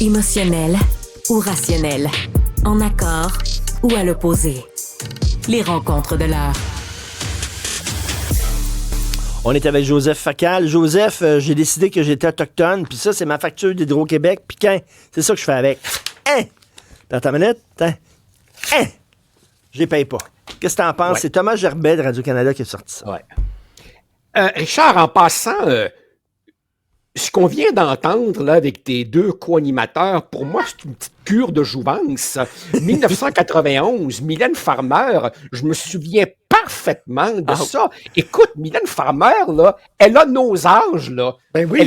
Émotionnel ou rationnel, en accord ou à l'opposé. Les rencontres de l'heure. On est avec Joseph Facal. Joseph, j'ai décidé que j'étais autochtone, puis ça, c'est ma facture d'Hydro-Québec, puis c'est ça que je fais avec. Hein? Attends une minute. Hein? Je les paye pas. Qu'est-ce que t'en penses? Ouais. C'est Thomas Gerbet de Radio-Canada qui a sorti ça. Ouais. Richard, en passant, ce qu'on vient d'entendre là avec tes deux co-animateurs, pour moi, c'est une petite cure de jouvence. 1991, Mylène Farmer, je me souviens parfaitement de ça. Écoute, Mylène Farmer, là, elle a nos âges, là. Ben oui.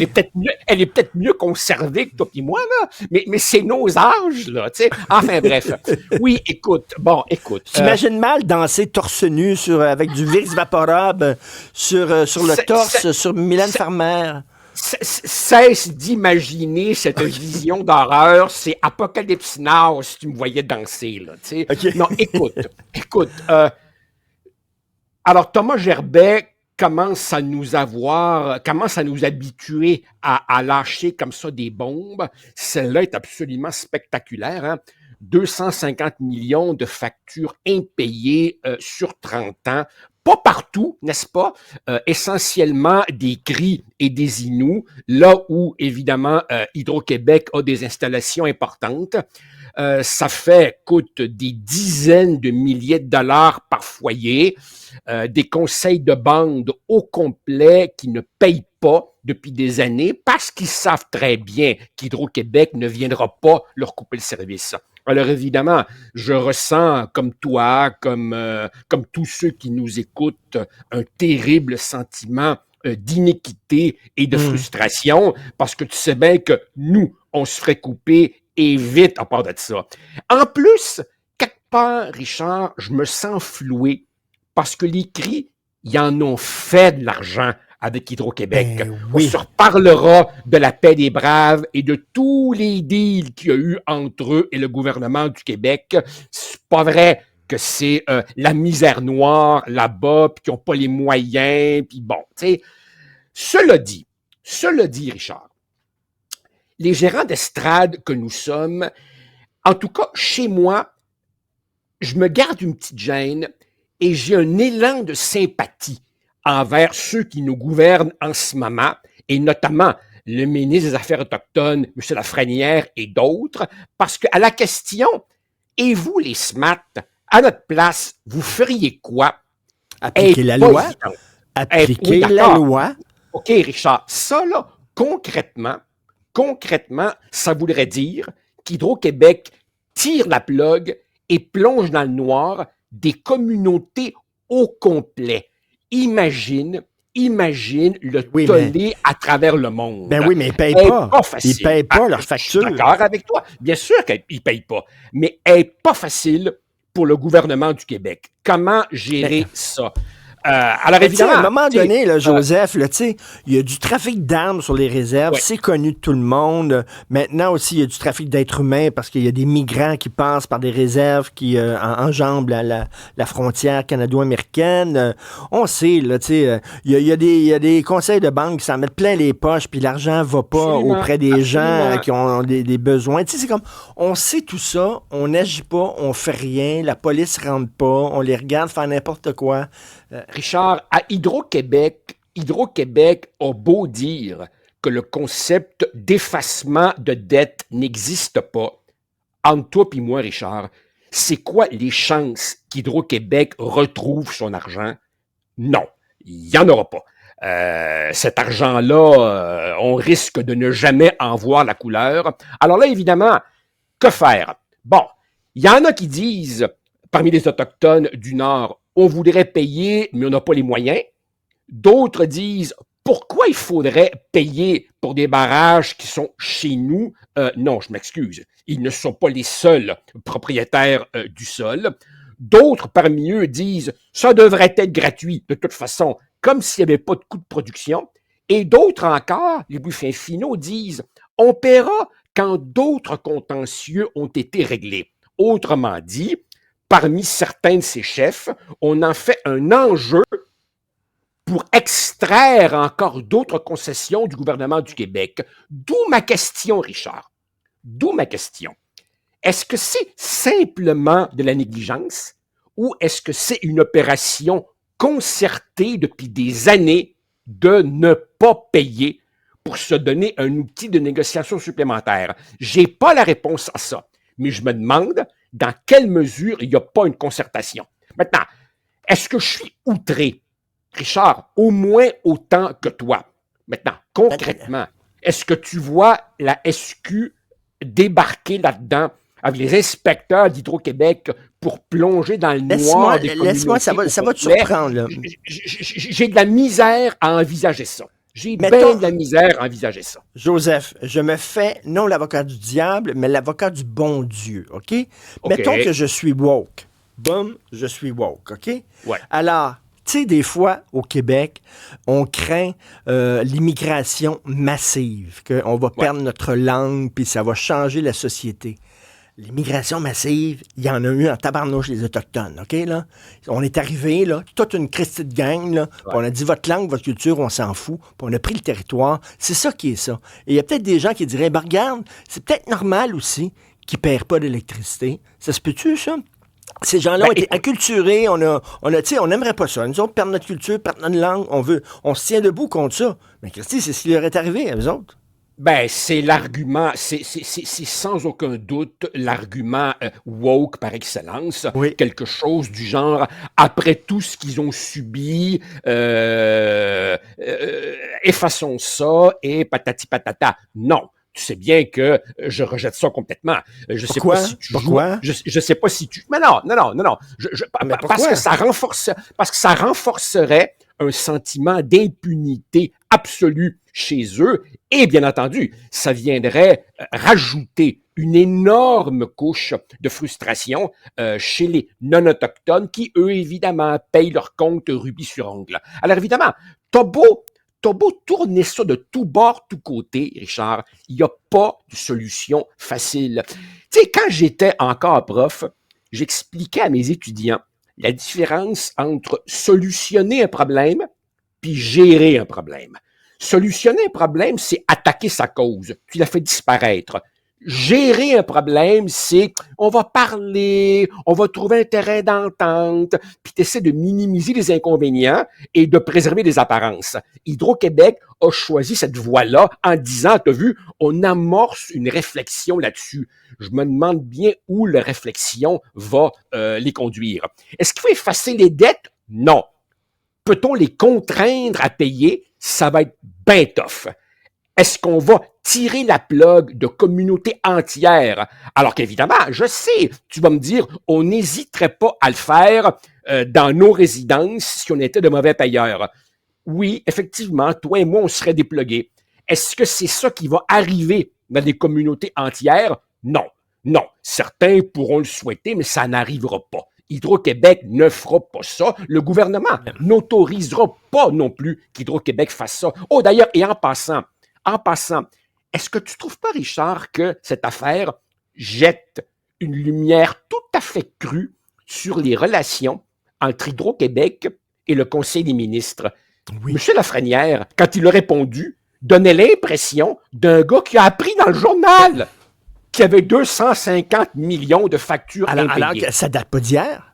Elle est peut-être mieux conservée que toi et moi, là, mais c'est nos âges, là, tu sais. Enfin, bref. Oui, écoute. T'imagines mal danser torse nu avec du Vicks Vaporub sur le torse, sur Mylène Farmer? Cesse d'imaginer cette vision d'horreur, c'est Apocalypse Now si tu me voyais danser, là, tu sais. Okay. Non, écoute, alors Thomas Gerbet commence à nous habituer à lâcher comme ça des bombes. Celle-là est absolument spectaculaire, hein? 250 millions de factures impayées sur 30 ans. Pas partout, n'est-ce pas? Essentiellement des Cris et des Inuits, là où, évidemment, Hydro-Québec a des installations importantes. Ça coûte des dizaines de milliers de dollars par foyer, des conseils de bande au complet qui ne payent pas depuis des années parce qu'ils savent très bien qu'Hydro-Québec ne viendra pas leur couper le service. Alors évidemment, je ressens comme toi, comme tous ceux qui nous écoutent, un terrible sentiment d'iniquité et de frustration parce que tu sais bien que nous, on se ferait couper et vite à part de ça. En plus, quelque part, Richard, je me sens floué parce que les Cris, ils en ont fait de l'argent avec Hydro-Québec. Ben oui. On se reparlera de la paix des braves et de tous les deals qu'il y a eu entre eux et le gouvernement du Québec. C'est pas vrai que c'est la misère noire là-bas, puis qu'ils n'ont pas les moyens, puis bon, tu sais. Cela dit, Richard, les gérants d'estrade que nous sommes, en tout cas, chez moi, je me garde une petite gêne et j'ai un élan de sympathie envers ceux qui nous gouvernent en ce moment, et notamment le ministre des Affaires autochtones, M. Lafrenière et d'autres, parce qu'à la question « Et vous, les SMAT, à notre place, vous feriez quoi? » Appliquer la loi? Appliquer la loi? OK, Richard, ça, là, concrètement, ça voudrait dire qu'Hydro-Québec tire la plug et plonge dans le noir des communautés au complet. Imagine le tollé à travers le monde. Ben oui, mais ils ne payent pas. Ils ne payent pas leur facture. Je suis d'accord avec toi. Bien sûr qu'ils ne payent pas. Mais elle n'est pas facile pour le gouvernement du Québec. Comment gérer ça? Alors évidemment, à un moment donné, là, Joseph, là, il y a du trafic d'armes sur les réserves, c'est connu de tout le monde. Maintenant aussi, il y a du trafic d'êtres humains parce qu'il y a des migrants qui passent par des réserves qui enjambent la frontière canado-américaine. On sait, là, il y a des conseils de banque qui s'en mettent plein les poches, puis l'argent va pas auprès des gens qui ont des besoins. C'est comme, on sait tout ça, on n'agit pas, on fait rien, la police rentre pas, on les regarde faire n'importe quoi. Richard, à Hydro-Québec a beau dire que le concept d'effacement de dette n'existe pas. Entre toi et moi, Richard, c'est quoi les chances qu'Hydro-Québec retrouve son argent? Non, il n'y en aura pas. Cet argent-là, on risque de ne jamais en voir la couleur. Alors là, évidemment, que faire? Bon, il y en a qui disent, parmi les Autochtones du Nord, on voudrait payer, mais on n'a pas les moyens. D'autres disent, pourquoi il faudrait payer pour des barrages qui sont chez nous? Non, je m'excuse. Ils ne sont pas les seuls propriétaires du sol. D'autres parmi eux disent, ça devrait être gratuit de toute façon, comme s'il n'y avait pas de coût de production. Et d'autres encore, les bouffins finaux, disent, on paiera quand d'autres contentieux ont été réglés. Autrement dit, parmi certains de ces chefs, on en fait un enjeu pour extraire encore d'autres concessions du gouvernement du Québec. D'où ma question, Richard. D'où ma question. Est-ce que c'est simplement de la négligence ou est-ce que c'est une opération concertée depuis des années de ne pas payer pour se donner un outil de négociation supplémentaire? J'ai pas la réponse à ça, mais je me demande dans quelle mesure il n'y a pas une concertation. Maintenant, est-ce que je suis outré, Richard, au moins autant que toi? Maintenant, concrètement, est-ce que tu vois la SQ débarquer là-dedans avec les inspecteurs d'Hydro-Québec pour plonger dans le noir des communautés? Laisse-moi, ça va te surprendre, là. J'ai de la misère à envisager ça. J'ai bien de la misère à envisager ça. Joseph, je me fais, non l'avocat du diable, mais l'avocat du bon Dieu, OK? Mettons que je suis woke. Boum, je suis woke, OK? Ouais. Alors, tu sais, des fois, au Québec, on craint l'immigration massive, qu'on va perdre notre langue, puis ça va changer la société. L'immigration massive, il y en a eu en tabarnouche les Autochtones, OK, là? On est arrivé, là, toute une Christie de gang, là, puis on a dit, votre langue, votre culture, on s'en fout, puis on a pris le territoire. C'est ça qui est ça. Et il y a peut-être des gens qui diraient, ben regarde, c'est peut-être normal aussi qu'ils ne payent pas d'électricité. Ça se peut-tu, ça? Ces gens-là ont été acculturés, on n'aimerait pas ça. Nous autres, perdre notre culture, perdre notre langue, on se tient debout contre ça. Mais Christy, c'est ce qui leur est arrivé à eux autres. Ben, c'est l'argument, c'est sans aucun doute l'argument woke par excellence. Oui. Quelque chose du genre, après tout ce qu'ils ont subi, effaçons ça et patati patata. Non. Tu sais bien que je rejette ça complètement. Je sais pas si tu Pourquoi? Je sais pas si tu. Mais non. Parce que ça renforcerait un sentiment d'impunité absolue chez eux. Et bien entendu, ça viendrait rajouter une énorme couche de frustration chez les non-autochtones qui, eux, évidemment, payent leur compte rubis sur ongle. Alors évidemment, t'as beau tourner ça de tout bord, tout côté, Richard, il n'y a pas de solution facile. Tu sais, quand j'étais encore prof, j'expliquais à mes étudiants la différence entre solutionner un problème puis gérer un problème. Solutionner un problème, c'est attaquer sa cause. Tu la fais disparaître. Gérer un problème, c'est on va parler, on va trouver un terrain d'entente, puis tu essaies de minimiser les inconvénients et de préserver les apparences. Hydro-Québec a choisi cette voie-là en disant, t'as vu, on amorce une réflexion là-dessus. Je me demande bien où la réflexion va les conduire. Est-ce qu'il faut effacer les dettes? Non. Peut-on les contraindre à payer? Ça va être ben tough. Est-ce qu'on va tirer la plug de communautés entières? Alors qu'évidemment, je sais, tu vas me dire, on n'hésiterait pas à le faire dans nos résidences si on était de mauvais payeurs. Oui, effectivement, toi et moi, on serait déplugués. Est-ce que c'est ça qui va arriver dans des communautés entières? Non. Non. Certains pourront le souhaiter, mais ça n'arrivera pas. Hydro-Québec ne fera pas ça. Le gouvernement n'autorisera pas non plus qu'Hydro-Québec fasse ça. Oh, d'ailleurs, et en passant, est-ce que tu ne trouves pas, Richard, que cette affaire jette une lumière tout à fait crue sur les relations entre Hydro-Québec et le Conseil des ministres? Oui. M. Lafrenière, quand il a répondu, donnait l'impression d'un gars qui a appris dans le journal qu'il y avait 250 millions de factures impayées. Alors que ça date pas d'hier?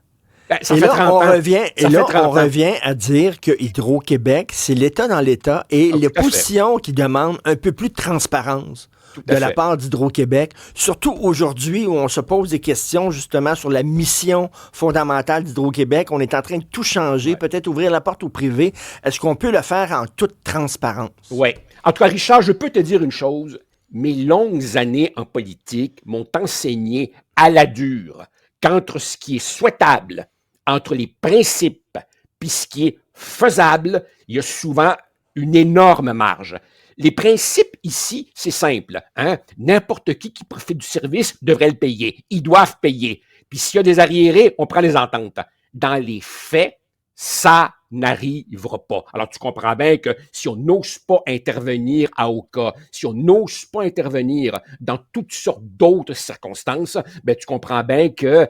Ça fait 30 ans. On revient à dire que Hydro-Québec, c'est l'État dans l'État et les positions qui demandent un peu plus de transparence de la part d'Hydro-Québec, surtout aujourd'hui où on se pose des questions justement sur la mission fondamentale d'Hydro-Québec. On est en train de tout changer, peut-être ouvrir la porte au privé. Est-ce qu'on peut le faire en toute transparence? Oui. En tout cas, Richard, je peux te dire une chose. Mes longues années en politique m'ont enseigné à la dure qu'entre ce qui est souhaitable, entre les principes, puis ce qui est faisable, il y a souvent une énorme marge. Les principes ici, c'est simple. Hein? N'importe qui profite du service devrait le payer. Ils doivent payer. Puis s'il y a des arriérés, on prend les ententes. Dans les faits, ça n'arrivera pas. Alors, tu comprends bien que si on n'ose pas intervenir à Oka, si on n'ose pas intervenir dans toutes sortes d'autres circonstances, ben, tu comprends bien que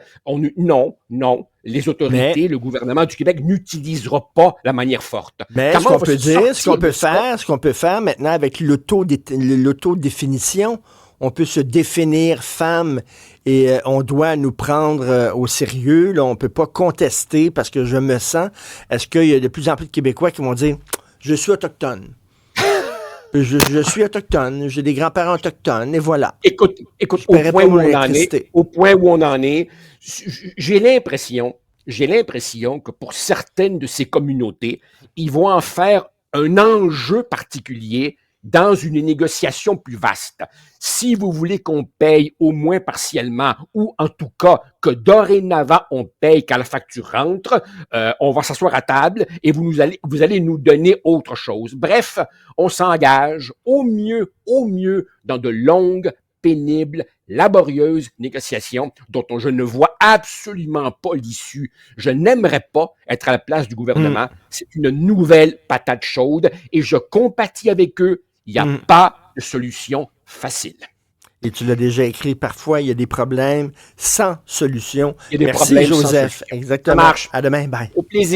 non, les autorités, le gouvernement du Québec n'utilisera pas la manière forte. Mais ce qu'on peut dire, ce qu'on peut faire maintenant avec l'autodéfinition, on peut se définir femme et on doit nous prendre au sérieux. Là, on ne peut pas contester parce que je me sens. Est-ce qu'il y a de plus en plus de Québécois qui vont dire « Je suis autochtone ». Je suis autochtone, j'ai des grands-parents autochtones, et voilà. Écoute, au point où on en est, j'ai l'impression que pour certaines de ces communautés, ils vont en faire un enjeu particulier dans une négociation plus vaste. Si vous voulez qu'on paye au moins partiellement, ou en tout cas que dorénavant on paye quand la facture rentre, on va s'asseoir à table et vous allez nous donner autre chose. Bref, on s'engage au mieux dans de longues, pénibles, laborieuses négociations dont je ne vois absolument pas l'issue. Je n'aimerais pas être à la place du gouvernement. C'est une nouvelle patate chaude et je compatis avec eux. Il n'y a pas de solution facile. Et tu l'as déjà écrit, parfois, il y a des problèmes sans solution. Il y a des Merci, problèmes Joseph. sans solution. Exactement. Ça marche. À demain. Bye. Au plaisir.